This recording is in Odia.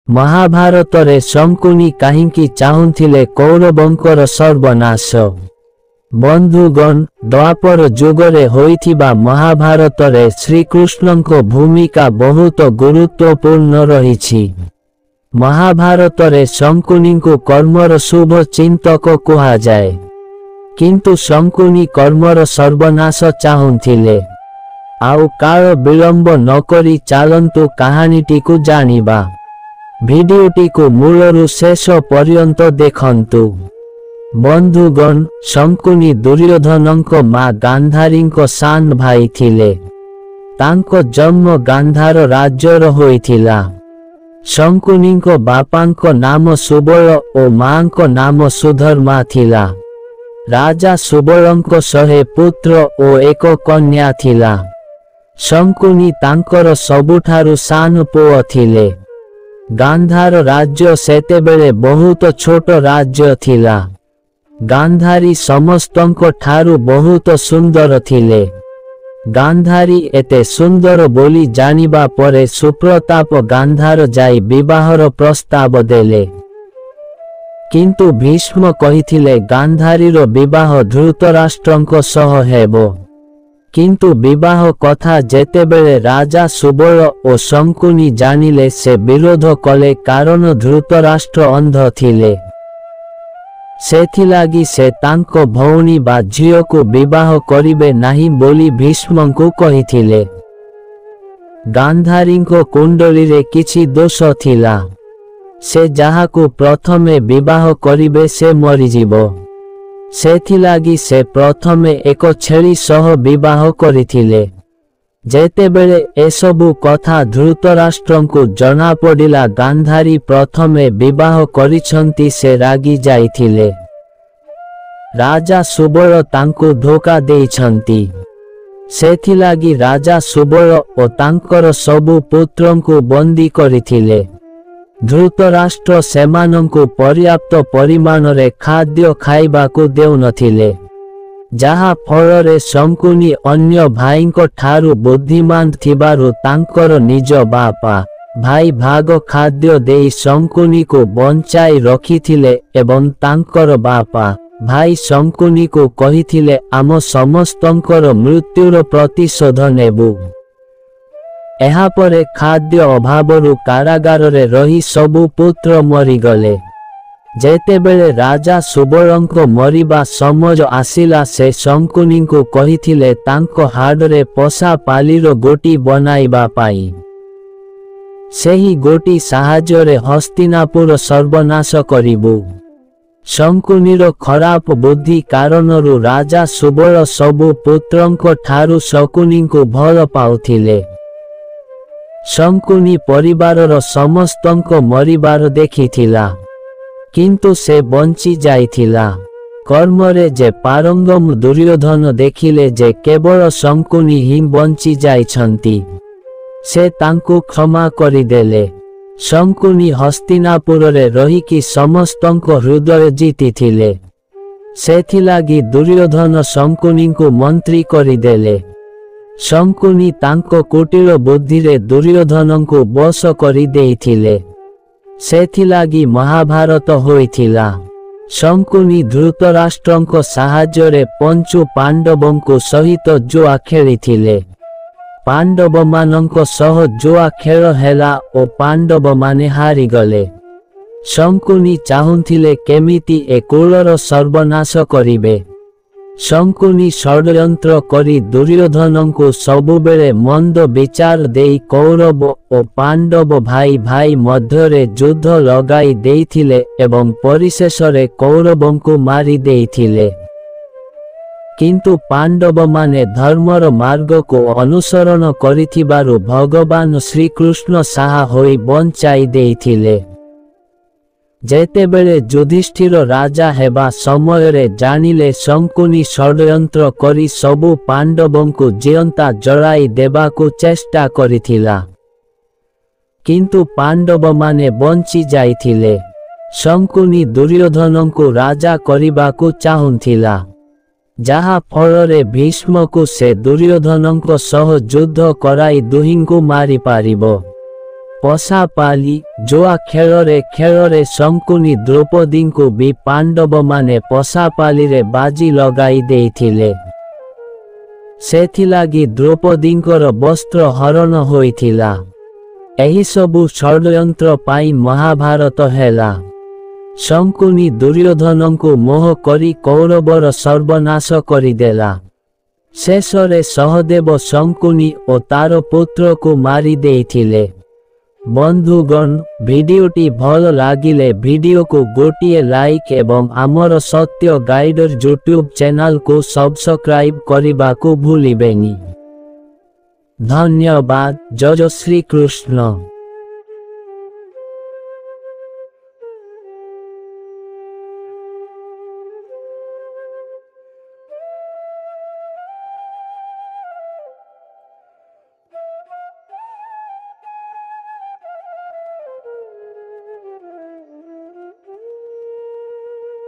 ମହାଭାରତରେ ଶଙ୍କୁନି କାହିଁକି ଚାହୁଁଥିଲେ କୌରବଙ୍କର ସର୍ବନାଶ? ବନ୍ଧୁଗଣ, ଦ୍ୱାପର ଯୁଗରେ ହୋଇଥିବା ମହାଭାରତରେ ଶ୍ରୀକୃଷ୍ଣଙ୍କ ଭୂମିକା ବହୁତ ଗୁରୁତ୍ୱପୂର୍ଣ୍ଣ ରହିଛି। ମହାଭାରତରେ ଶଙ୍କୁନିଙ୍କୁ କର୍ମର ଶୁଭ ଚିନ୍ତକ କୁହାଯାଏ। କିନ୍ତୁ ଶଙ୍କୁନି କର୍ମର ସର୍ବନାଶ ଚାହୁଁଥିଲେ। ଆଉ କାଳ ବିଳମ୍ବ ନକରି ଚାଲନ୍ତୁ କାହାଣୀଟିକୁ ଜାଣିବା। ଭିଡିଓଟିକୁ ମୂଳରୁ ଶେଷ ପର୍ଯ୍ୟନ୍ତ ଦେଖନ୍ତୁ। ବନ୍ଧୁଗଣ, ଶଙ୍କୁନି ଦୁର୍ଯ୍ୟୋଧନଙ୍କ ମା ଗାନ୍ଧାରୀଙ୍କ ସାନ ଭାଇ ଥିଲେ। ତାଙ୍କ ଜନ୍ମ ଗାନ୍ଧାର ରାଜ୍ୟର ହୋଇଥିଲା। ଶଙ୍କୁନିଙ୍କ ବାପାଙ୍କ ନାମ ସୁବଳ ଓ ମାଙ୍କ ନାମ ସୁଧର୍ମା ଥିଲା। ରାଜା ସୁବଳଙ୍କ 100 ପୁତ୍ର ଓ 1 କନ୍ୟା ଥିଲା। ଶଙ୍କୁନି ତାଙ୍କର ସବୁଠାରୁ ସାନ ପୁଅ ଥିଲେ। ଗାନ୍ଧାର ରାଜ୍ୟ ସେତେବେଳେ ବହୁତ ଛୋଟ ରାଜ୍ୟ ଥିଲା। ଗାନ୍ଧାରୀ ସମସ୍ତଙ୍କ ଠାରୁ ବହୁତ ସୁନ୍ଦର ଥିଲେ। ଗାନ୍ଧାରୀ ଏତେ ସୁନ୍ଦର ବୋଲି ଜାଣିବା ପରେ ସୁପ୍ରତାପ ଗାନ୍ଧାର ଯାଇ ବିବାହର ପ୍ରସ୍ତାବ ଦେଲେ। କିନ୍ତୁ ଭୀଷ୍ମ କହିଥିଲେ ଗାନ୍ଧାରୀର ବିବାହ ଧୃତରାଷ୍ଟ୍ରଙ୍କ ସହ ହେବ। କିନ୍ତୁ ବିବାହ କଥା ଯେତେବେଳେ ରାଜା ସୁବଳ ଓ ଶଙ୍କୁନି ଜାଣିଲେ ସେ ବିରୋଧ କଲେ, କାରଣ ଧୃତରାଷ୍ଟ୍ର ଅନ୍ଧ ଥିଲେ। ସେଥିଲାଗି ସେ ତାଙ୍କ ଭଉଣୀ ବା ଝିଅକୁ ବିବାହ କରିବେ ନାହିଁ ବୋଲି ଭୀଷ୍ମଙ୍କୁ କହିଥିଲେ। ଗାନ୍ଧାରୀଙ୍କ କୁଣ୍ଡଳୀରେ କିଛି ଦୋଷ ଥିଲା। ସେ ଯାହାକୁ ପ୍ରଥମେ ବିବାହ କରିବେ ସେ ମରିଯିବ। ସେଥିଲାଗି ସେ ପ୍ରଥମେ ଏକ ଛେଳି ସହ ବିବାହ କରିଥିଲେ। ଯେତେବେଳେ ଏସବୁ କଥା ଧୃତରାଷ୍ଟ୍ରଙ୍କୁ ଜଣାପଡ଼ିଲା ଗାନ୍ଧାରୀ ପ୍ରଥମେ ବିବାହ କରିଛନ୍ତି, ସେ ରାଗି ଯାଇଥିଲେ। ରାଜା ସୁବଳ ତାଙ୍କୁ ଧୋକା ଦେଇଛନ୍ତି। ସେଥିଲାଗି ରାଜା ସୁବଳ ଓ ତାଙ୍କର ସବୁ ପୁତ୍ରଙ୍କୁ ବନ୍ଦୀ କରିଥିଲେ। ଧୃତରାଷ୍ଟ୍ର ସେମାନଙ୍କୁ ପର୍ଯ୍ୟାପ୍ତ ପରିମାଣରେ ଖାଦ୍ୟ ଖାଇବାକୁ ଦେଉନଥିଲେ, ଯାହା ଫଳରେ ଶଙ୍କୁନି ଅନ୍ୟ ଭାଇଙ୍କ ଠାରୁ ବୁଦ୍ଧିମାନ ଥିବାରୁ ତାଙ୍କର ନିଜ ବାପା ଭାଇ ଭାଗ ଖାଦ୍ୟ ଦେଇ ଶଙ୍କୁନିକୁ ବଞ୍ଚାଇ ରଖିଥିଲେ ଏବଂ ତାଙ୍କର ବାପା ଭାଇ ଶଙ୍କୁନିକୁ କହିଥିଲେ, ଆମ ସମସ୍ତଙ୍କର ମୃତ୍ୟୁର ପ୍ରତିଶୋଧ ନେବୁ। ଏହାପରେ ଖାଦ୍ୟ ଅଭାବରୁ କାରାଗାରରେ ରହି ସବୁ ପୁତ୍ର ମରିଗଲେ। ଯେତେବେଳେ ରାଜା ସୁବଳଙ୍କ ମରିବା ସମୟ ଆସିଲା, ସେ ଶଙ୍କୁନିଙ୍କୁ କହିଥିଲେ ତାଙ୍କ ହାଡ଼ରେ ପଶା ପାଲିର ଗୋଟି ବନାଇବା ପାଇଁ। ସେହି ଗୋଟି ସାହାଯ୍ୟରେ ହସ୍ତିନାପୁର ସର୍ବନାଶ କରିବୁ। ଶଙ୍କୁନିର ଖରାପ ବୁଦ୍ଧି କାରଣରୁ ରାଜା ସୁବଳ ସବୁ ପୁତ୍ରଙ୍କ ଠାରୁ ଶକୁନିଙ୍କୁ ଭଲ ପାଉଥିଲେ। ଶଙ୍କୁନି ପରିବାରର ସମସ୍ତଙ୍କ ମରିବାର ଦେଖିଥିଲା, କିନ୍ତୁ ସେ ବଞ୍ଚି ଯାଇଥିଲା। କର୍ମରେ ଯେ ପାରଙ୍ଗମ ଦୁର୍ଯ୍ୟୋଧନ ଦେଖିଲେ ଯେ କେବଳ ଶଙ୍କୁନି ହିଁ ବଞ୍ଚି ଯାଇଛନ୍ତି, ସେ ତାଙ୍କୁ କ୍ଷମା କରିଦେଲେ। ଶଙ୍କୁନି ହସ୍ତିନାପୁରରେ ରହିକି ସମସ୍ତଙ୍କ ହୃଦୟ ଜିତିଥିଲେ। ସେଥିଲାଗି ଦୁର୍ଯ୍ୟୋଧନ ଶଙ୍କୁନିଙ୍କୁ ମନ୍ତ୍ରୀ କରିଦେଲେ। ଶଙ୍କୁନି ତାଙ୍କ କୁଟିଳ ବୁଦ୍ଧିରେ ଦୁର୍ଯ୍ୟୋଧନଙ୍କୁ ବଶ କରି ଦେଇଥିଲେ। ସେଥିଲାଗି ମହାଭାରତ ହୋଇଥିଲା। ଶଙ୍କୁନି ଧୃତରାଷ୍ଟ୍ରଙ୍କ ସାହାଯ୍ୟରେ ପଞ୍ଚୁ ପାଣ୍ଡବଙ୍କୁ ସହିତ ଜୁଆ ଖେଳିଥିଲେ। ପାଣ୍ଡବମାନଙ୍କ ସହ ଜୁଆ ଖେଳ ହେଲା ଓ ପାଣ୍ଡବମାନେ ହାରିଗଲେ। ଶଙ୍କୁନି ଚାହୁଁଥିଲେ କେମିତି ଏ କୁଳର ସର୍ବନାଶ କରିବେ। ଶଙ୍କୁନି ଷଡ଼ଯନ୍ତ୍ର କରି ଦୁର୍ଯ୍ୟୋଧନଙ୍କୁ ସବୁବେଳେ ମନ୍ଦ ବିଚାର ଦେଇ କୌରବ ଓ ପାଣ୍ଡବ ଭାଇ ଭାଇ ମଧ୍ୟରେ ଯୁଦ୍ଧ ଲଗାଇ ଦେଇଥିଲେ ଏବଂ ପରିଶେଷରେ କୌରବଙ୍କୁ ମାରି ଦେଇଥିଲେ। କିନ୍ତୁ ପାଣ୍ଡବମାନେ ଧର୍ମର ମାର୍ଗକୁ ଅନୁସରଣ କରିଥିବାରୁ ଭଗବାନ ଶ୍ରୀକୃଷ୍ଣ ସାହା ହୋଇ ବଞ୍ଚାଇ ଦେଇଥିଲେ। ଯେତେବେଳେ ଯୁଧିଷ୍ଠିର ରାଜା ହେବା ସମୟରେ ଜାଣିଲେ ଶଙ୍କୁନି ଷଡ଼ଯନ୍ତ୍ର କରି ସବୁ ପାଣ୍ଡବଙ୍କୁ ଜିଅନ୍ତା ଜଳାଇ ଦେବାକୁ ଚେଷ୍ଟା କରିଥିଲା, କିନ୍ତୁ ପାଣ୍ଡବମାନେ ବଞ୍ଚି ଯାଇଥିଲେ। ଶଙ୍କୁନି ଦୁର୍ଯ୍ୟୋଧନଙ୍କୁ ରାଜା କରିବାକୁ ଚାହୁଁଥିଲା, ଯାହା ଫଳରେ ଭୀଷ୍ମକୁ ସେ ଦୁର୍ଯ୍ୟୋଧନଙ୍କ ସହ ଯୁଦ୍ଧ କରାଇ ଦୁହିଁଙ୍କୁ ମାରିପାରିବ। ପଶାପାଲି ଜୁଆ ଖେଳରେ ଶଙ୍କୁନି ଦ୍ରୌପଦୀଙ୍କୁ ବି ପାଣ୍ଡବମାନେ ପଶାପାଲିରେ ବାଜି ଲଗାଇ ଦେଇଥିଲେ। ସେଥିଲାଗି ଦ୍ରୌପଦୀଙ୍କର ବସ୍ତ୍ର ହରଣ ହୋଇଥିଲା। ଏହିସବୁ ଷଡ଼ଯନ୍ତ୍ର ପାଇଁ ମହାଭାରତ ହେଲା। ଶଙ୍କୁନି ଦୁର୍ଯ୍ୟୋଧନଙ୍କୁ ମୋହ କରି କୌରବର ସର୍ବନାଶ କରିଦେଲା। ଶେଷରେ ସହଦେବ ଶଙ୍କୁନି ଓ ତାର ପୁତ୍ରକୁ ମାରି ଦେଇଥିଲେ। ବନ୍ଧୁଗଣ, ଭିଡିଓଟି ଭଲ ଲାଗିଲେ ଭିଡିଓକୁ ଗୋଟିଏ ଲାଇକ୍ ଏବଂ ଆମର ସତ୍ୟ ଗାଇଡର ୟୁଟ୍ୟୁବ୍ ଚ୍ୟାନେଲକୁ ସବସ୍କ୍ରାଇବ୍ କରିବାକୁ ଭୁଲିବେନି। ଧନ୍ୟବାଦ। ଜୟ ଶ୍ରୀକୃଷ୍ଣ।